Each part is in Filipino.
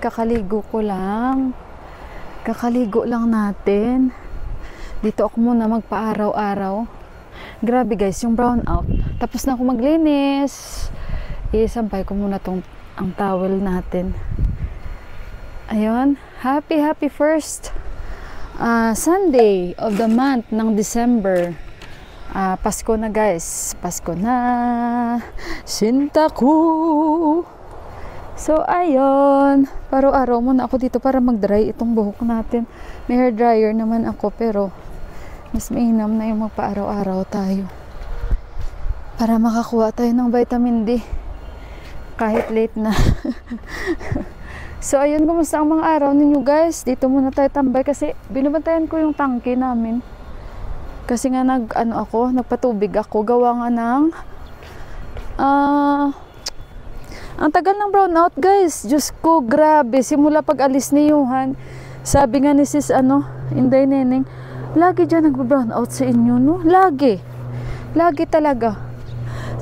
kakaligo ko lang. Kakaligo lang natin. Dito ako muna magpa-araw-araw. Grabe guys, yung brown out. Tapos na ako maglinis. Isampay ko muna ang towel natin. Ayun. Happy first Sunday of the month ng December. Pasko na guys. Pasko na. Sinta ko. So ayun. Paro-araw muna ako dito para mag-dry itong buhok natin. May hair dryer naman ako pero mas mainam na yung magpa-araw-araw tayo. Para makakuha tayo ng vitamin D. Kahit late na. So ayun, kumusta ang mga araw ninyo guys? Dito muna tayo tambay kasi binabantayan ko yung tangke namin. Kasi nga nagpatubig ako. Gawa nga ng ang tagal ng brown out guys. Diyos ko, grabe. Simula pag alis ni Johan, sabi nga ni sis Inday Neneng, lagi dyan nagpa-brown out sa inyo, no? Lagi talaga.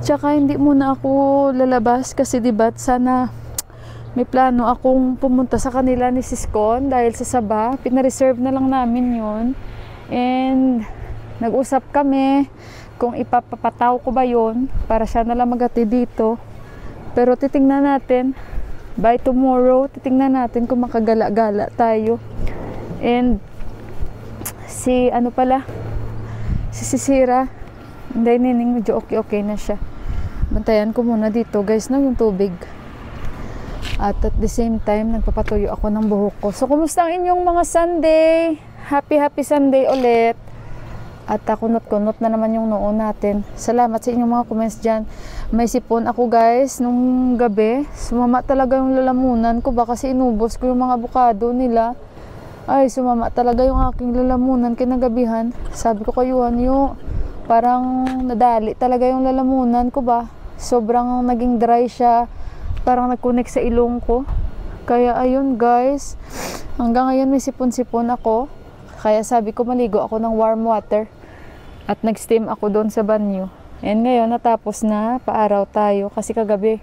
Tsaka hindi muna ako lalabas kasi diba sana may plano akong pumunta sa kanila ni Sis Con dahil sa Saba. Pinareserve na lang namin yun. And nag-usap kami kung ipapapataw ko ba yun para siya na lang magati dito. Pero titingnan natin. By tomorrow, titingnan natin kung makagala-gala tayo. And si Sira, Inday Neneng, medyo okay na siya. Bantayan ko muna dito guys, no, yung tubig. At the same time, nagpapatuyo ako ng buhok ko. So, kumusta ang inyong mga Sunday? Happy Sunday ulit. At kunot-kunot na naman yung noo natin. Salamat sa inyong mga comments dyan. May sipon ako guys, nung gabi. Sumama talaga yung lalamunan ko. Baka kasi inubos ko yung mga avocado nila. Ay, sumama talaga yung aking lalamunan kinagabihan. Sabi ko kayo, parang nadali talaga yung lalamunan ko ba. Sobrang naging dry siya. Parang nag-connect sa ilong ko. Kaya ayun guys, hanggang ngayon may sipon-sipon ako. Kaya sabi ko maligo ako ng warm water. At nag-steam ako doon sa banyo. And ngayon natapos na, paaraw tayo. Kasi kagabi,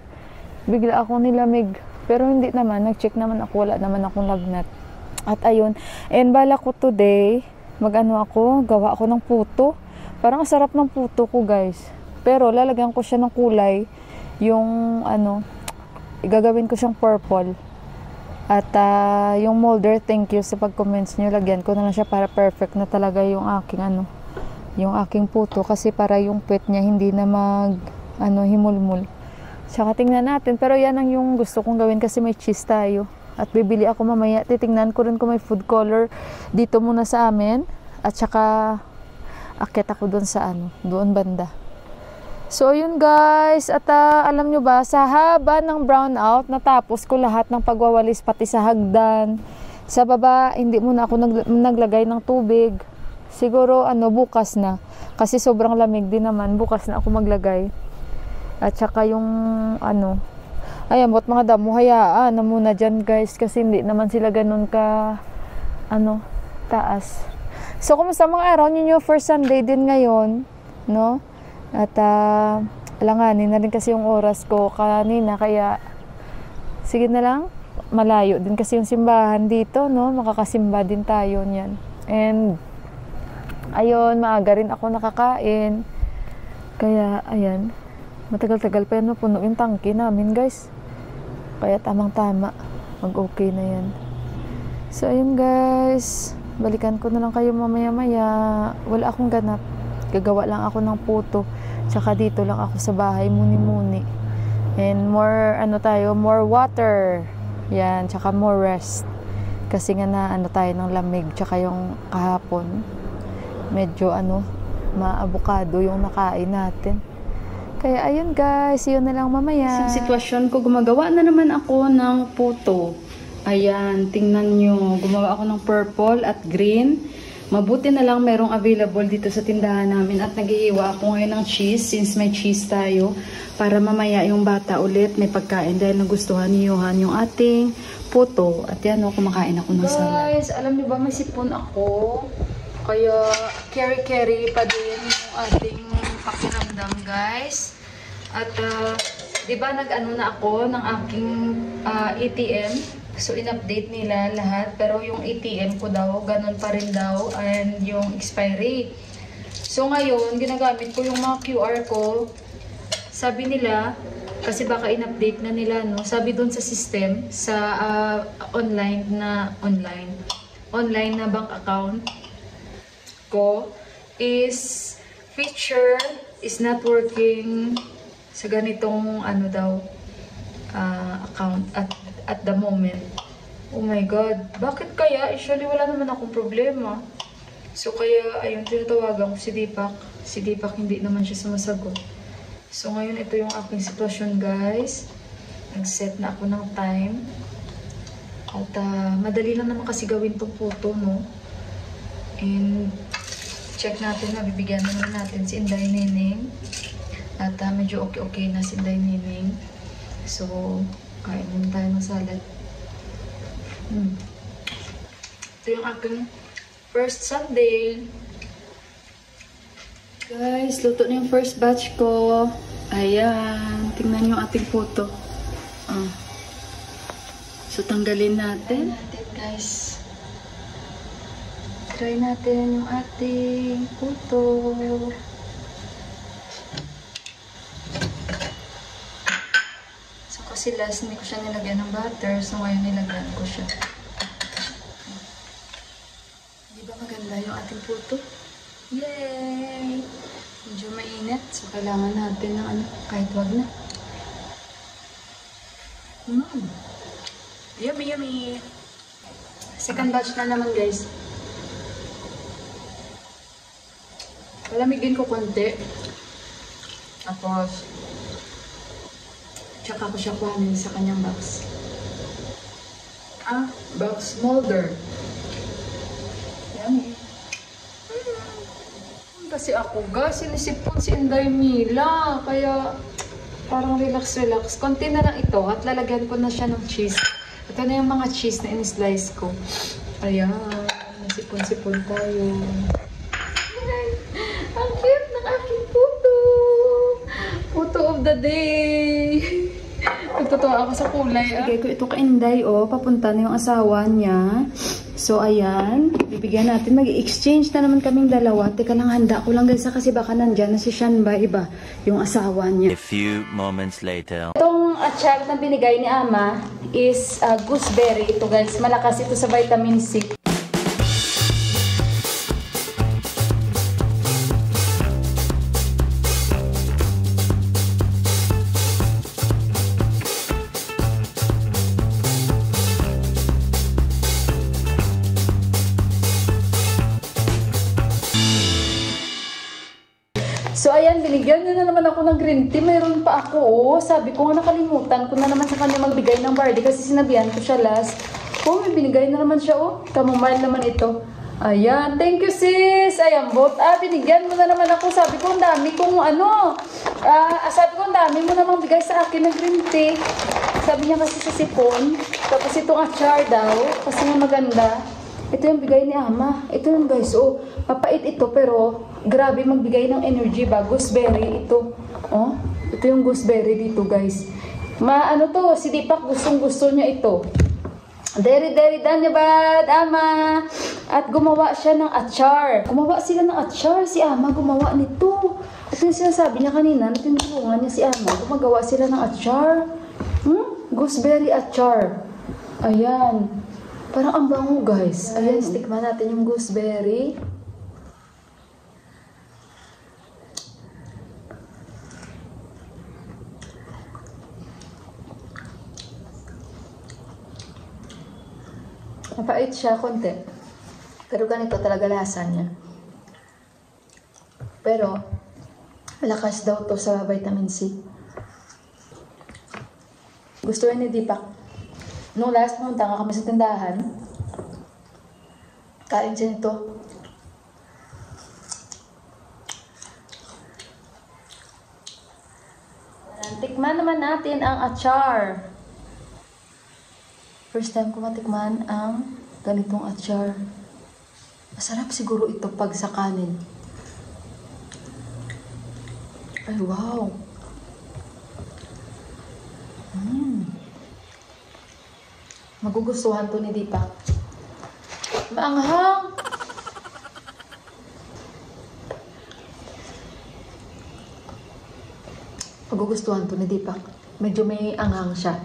bigla ako nilamig. Pero hindi naman, nag-check naman ako, wala naman akong lagnat. At ayun, and bala ko today, gawa ako ng puto. Parang sarap ng puto ko guys. Pero lalagyan ko siya ng kulay. Yung gagawin ko siyang purple. At yung molder, thank you sa pag-comments nyo. Lagyan ko na lang siya para perfect na talaga yung aking puto. Kasi para yung puwet niya hindi na himulmul. Tsaka tingnan natin. Pero yan ang yung gusto kong gawin kasi may cheese tayo. At bibili ako mamaya. Titingnan ko rin kung may food color dito muna sa amin. At saka akit ako doon sa doon banda. So yun guys, at alam nyo ba, sa haba ng brown out, natapos ko lahat ng pagwawalis pati sa hagdan. Sa baba, hindi muna ako naglagay ng tubig. Siguro bukas na. Kasi sobrang lamig din naman, bukas na ako maglagay. At saka yung ayan, mga damo, hayaan na muna dyan guys, kasi hindi naman sila ganun ka taas. So kumusta mga araw ninyo? First Sunday din ngayon, no? At alanganin na rin kasi yung oras ko kanina, kaya sige na lang, malayo din kasi yung simbahan dito, no? Makakasimba din tayo niyan. And ayun, maaga rin ako nakakain. Kaya ayan, matagal-tagal pa yan mapuno yung tangke namin guys. Kaya tamang-tama, mag-okay na yan. So ayun guys, balikan ko na lang kayo mamaya-maya. Wala akong ganap. Gagawa lang ako ng puto. Tsaka dito lang ako sa bahay, muni-muni. And more, more water. Yan, tsaka more rest. Kasi nga na, tayo ng lamig. Tsaka yung kahapon, medyo, maabukado yung nakain natin. Kaya, ayun guys, yun na lang mamaya. Sa sitwasyon ko, gumagawa na naman ako ng puto. Ayan, tingnan nyo. Gumawa ako ng purple at green. Mabuti na lang merong available dito sa tindahan namin at nag-iiwa ako ngayon ng cheese since may cheese tayo para mamaya yung bata ulit may pagkain dahil nagustuhan ni Johan yung ating puto. At yan, kumakain ako ng salad. Guys, alam niyo ba may sipon ako? Kaya carry pa din yung ating pakiramdam guys. At di ba nag-ano na ako ng aking ATM? So, in-update nila lahat. Pero yung ATM ko daw, ganun pa rin daw. And yung expiry. So, ngayon, ginagamit ko yung mga QR ko. Sabi nila, kasi baka in-update na nila, no? Sabi doon sa system, sa online na bank account ko, is feature is not working sa ganitong ano daw, account at the moment. Oh my God. Bakit kaya? Usually wala naman akong problema. So kaya, ayun, tinatawagan ko si Deepak. Si Deepak hindi naman siya sumasagot. So ngayon, ito yung aking sitwasyon, guys. Nag-set na ako ng time. At madali lang naman kasi gawin tong photo, no? And check natin na, bibigyan naman natin si Inday Nining. At medyo okay na si Inday Nining. So, kain naman tayo ng salad. Ito yung aking first Sunday. Guys, luto na yung first batch ko. Ayan. Tingnan yung ating photo. So, tanggalin natin. Guys. Try natin yung ating photo. So, kasi last hindi ko siya nilagyan ng butter. So, ngayon nilagyan ko siya. Di ba maganda yung ating photo? Yay! Medyo mainit. So, kailangan natin ng ano, kahit wag na. Yummy, yummy! Second batch na naman, guys. Palamigin ko konti. Tapos, tsaka ko siya kuhanin sa kanyang box. Box molder. Yummy. Kasi ako, guys, sinisipon si Inday Mila. Kaya, parang relax-relax. Konti na lang ito at lalagyan ko na siya ng cheese. Ito na yung mga cheese na in-slice ko. Ayan, nasipon-sipon tayo. Ang cute ng aking photo. Photo of the day. Nagtatawa ako sa kulay. Bigay ko ito kay Inday, papunta na yung asawa niya. So, ayan. Bibigyan natin. Mag-exchange na naman kaming dalawa. Teka lang, handa ko lang guys kasi baka nandyan na si Shanba, iba, yung asawa niya. A few moments later. Itong achar na binigay ni Ama is gooseberry. Ito guys, malakas ito sa vitamin C. So, ayan, binigyan niya na naman ako ng green tea. Mayroon pa ako, Sabi ko nga nakalimutan ko na naman sa kanya magbigay ng birthday kasi sinabihan ko siya last. May binigay na naman siya, Kamamahal naman ito. Ayan, thank you sis. Ayan, binigyan mo na naman ako. Sabi ko, ang dami kong ang dami mo namang bigay sa akin ng green tea. Sabi niya kasi sa sipon. Tapos itong achar daw, kasi nga maganda. Ito yung bigay ni Ama. Ito yung guys, mapait ito pero grabe magbigay ng energy ba. Gooseberry ito. Ito yung gooseberry dito guys. Si Deepak gustong gusto niya ito. Deri danyabad, Ama. At gumawa siya ng achar. Gumawa sila ng achar. Si Ama gumawa nito. Ito yung sinasabi niya kanina. Tinutulungan niya si Ama. Gumagawa sila ng achar. Gooseberry achar. Ayan. Parang ang bango guys. Ayan, tikman natin yung gooseberry. Mapait siya konti. Pero ganito talaga lasa niya. Pero, malakas daw to sa vitamin C. Gusto ni Deepak. Nung last pumunta nga kami sa tindahan, kain siya nito. Tikman naman natin ang achar. First time ko matikman ang ganitong achar. Masarap siguro ito pag sa kanin. Ay, wow! Magugustuhan to ni Deepak. Maanghang! Magugustuhan to ni Deepak. Medyo may anghang siya.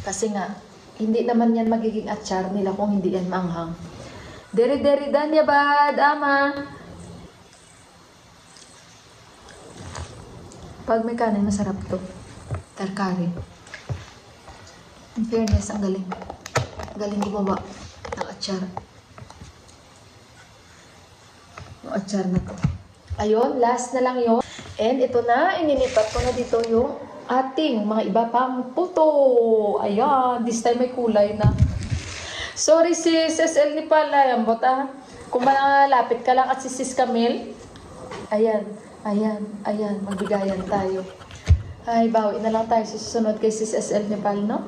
Kasi nga, hindi naman yan magiging atsar nila kung hindi yan maanghang. Deri-deri dan ya bad, ama. Pag may kanin, masarap to. Tarkari. In fairness, ang galing. Galing gumawa ng atsar. Yung atsar na to. Ayun, last na lang yun. And ito na, inilipat ko na dito yung ating mga iba pang puto. Ayan, this time may kulay na. Sorry sis, SL ni pala. Yan, bota. Kung malapit ka lang at si Sis Camille. Ayan, ayan, ayan. Magbigayan tayo. Ay, bawi na lang tayo susunod kay Sis SL ni pala, no?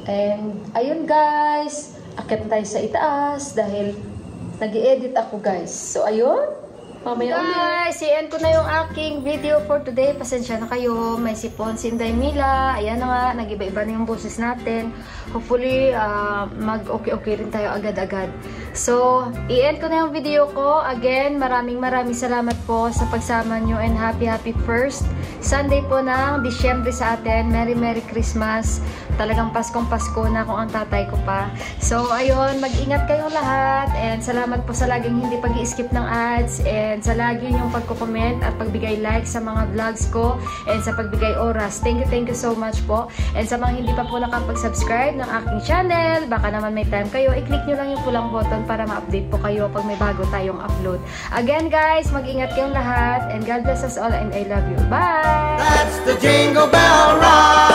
And, ayun guys. Akit tayo sa itaas dahil nag-i-edit ako guys. So, ayun. Mamaya guys, i-end ko na yung aking video for today. Pasensya na kayo. May sipon, Sinday Mila. Ayan na nga, nag-iba-iba na yung boses natin. Hopefully, mag-okay-okay rin tayo agad-agad. So, i-end ko na yung video ko. Again, maraming salamat po sa pagsama nyo and happy first Sunday po ng Disyembre sa atin. Merry Christmas. Talagang Paskong Pasko na kung ang tatay ko pa. So, ayun, mag-ingat kayong lahat. And salamat po sa laging hindi pag-i-skip ng ads. And sa lagi yung pagko-comment at pagbigay like sa mga vlogs ko. And sa pagbigay oras. Thank you so much po. And sa mga hindi pa po nakapag-subscribe ng aking channel, baka naman may time kayo, i-click nyo lang yung pulang button para ma-update po kayo pag may bago tayong upload. Again guys, mag-ingat kayong lahat. And God bless us all and I love you. Bye! That's the Jingle Bell Rock.